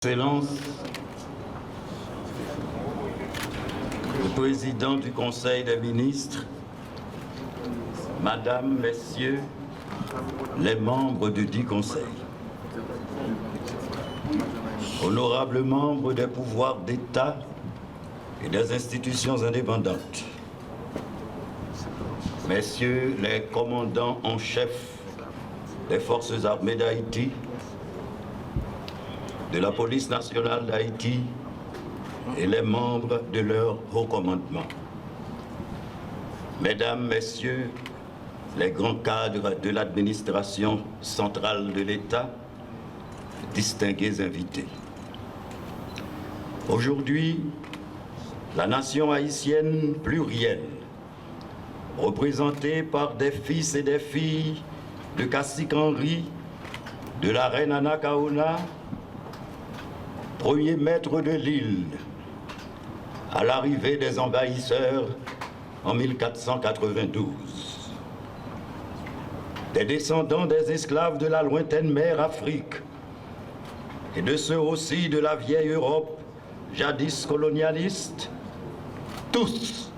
Excellence, le Président du Conseil des ministres, Madame, Messieurs, les membres du dit Conseil, honorables membres des pouvoirs d'État et des institutions indépendantes, Messieurs les commandants en chef des forces armées d'Haïti, de la police nationale d'Haïti et les membres de leur haut commandement. Mesdames, Messieurs, les grands cadres de l'administration centrale de l'État, distingués invités. Aujourd'hui, la nation haïtienne plurielle, représentée par des fils et des filles de Cacique Henri, de la reine Anna Kaona, premier maître de l'île, à l'arrivée des envahisseurs en 1492. Des descendants des esclaves de la lointaine mer Afrique et de ceux aussi de la vieille Europe, jadis colonialiste, tous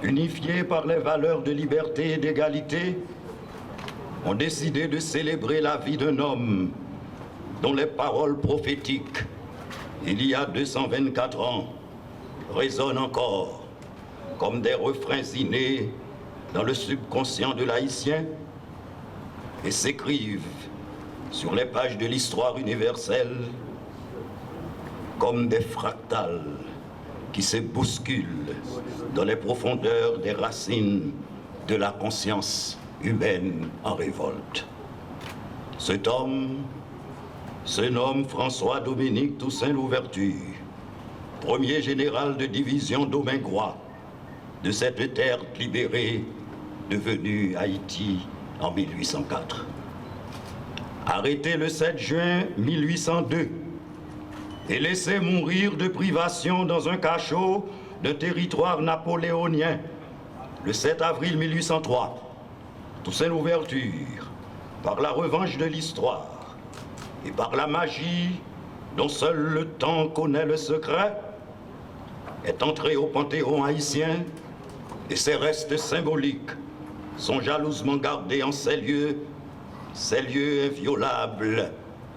unifiés par les valeurs de liberté et d'égalité, ont décidé de célébrer la vie d'un homme dont les paroles prophétiques il y a 224 ans, résonnent encore comme des refrains innés dans le subconscient de l'Haïtien et s'écrivent sur les pages de l'histoire universelle comme des fractales qui se bousculent dans les profondeurs des racines de la conscience humaine en révolte. Cet homme se nomme François-Dominique Toussaint Louverture, premier général de division domingois de cette terre libérée devenue Haïti en 1804. Arrêté le 7 juin 1802 et laissé mourir de privation dans un cachot d'un territoire napoléonien le 7 avril 1803, Toussaint Louverture, par la revanche de l'histoire, et par la magie dont seul le temps connaît le secret, est entré au panthéon haïtien et ses restes symboliques sont jalousement gardés en ces lieux inviolables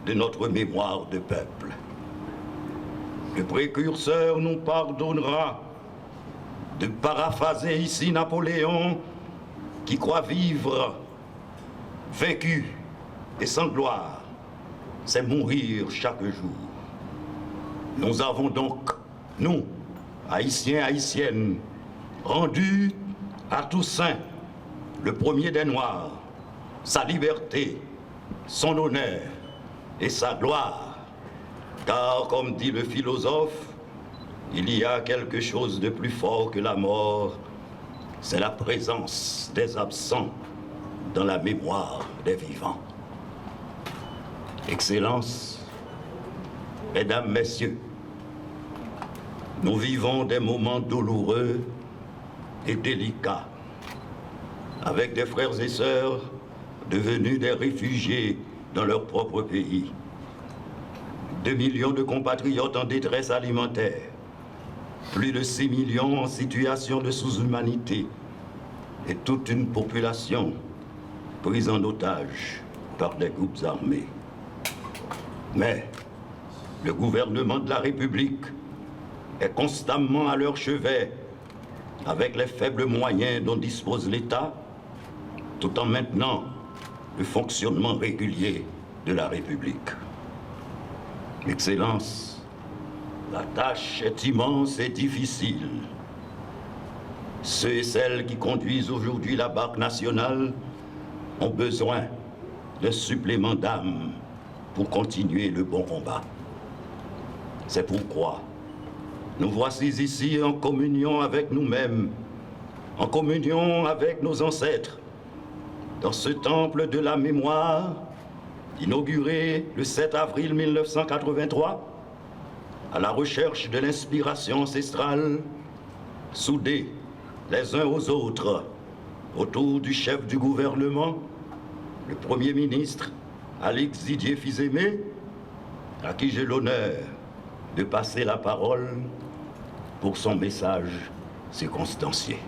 de notre mémoire de peuple. Le précurseur nous pardonnera de paraphraser ici Napoléon qui croit vivre, vaincu et sans gloire, c'est mourir chaque jour. Nous avons donc, nous, Haïtiens, Haïtiennes, rendu à Toussaint, le premier des Noirs, sa liberté, son honneur et sa gloire. Car, comme dit le philosophe, il y a quelque chose de plus fort que la mort, c'est la présence des absents dans la mémoire des vivants. Excellences, Mesdames, Messieurs, nous vivons des moments douloureux et délicats avec des frères et sœurs devenus des réfugiés dans leur propre pays. 2 millions de compatriotes en détresse alimentaire, plus de 6 millions en situation de sous-humanité et toute une population prise en otage par des groupes armés. Mais le gouvernement de la République est constamment à leur chevet avec les faibles moyens dont dispose l'État, tout en maintenant le fonctionnement régulier de la République. Excellences, la tâche est immense et difficile. Ceux et celles qui conduisent aujourd'hui la barque nationale ont besoin d'un supplément d'âme pour continuer le bon combat. C'est pourquoi nous voici ici en communion avec nous-mêmes, en communion avec nos ancêtres, dans ce temple de la mémoire, inauguré le 7 avril 1983, à la recherche de l'inspiration ancestrale, soudés les uns aux autres, autour du chef du gouvernement, le Premier ministre, Alix Didier Fils-Aimé, à qui j'ai l'honneur de passer la parole pour son message circonstancié.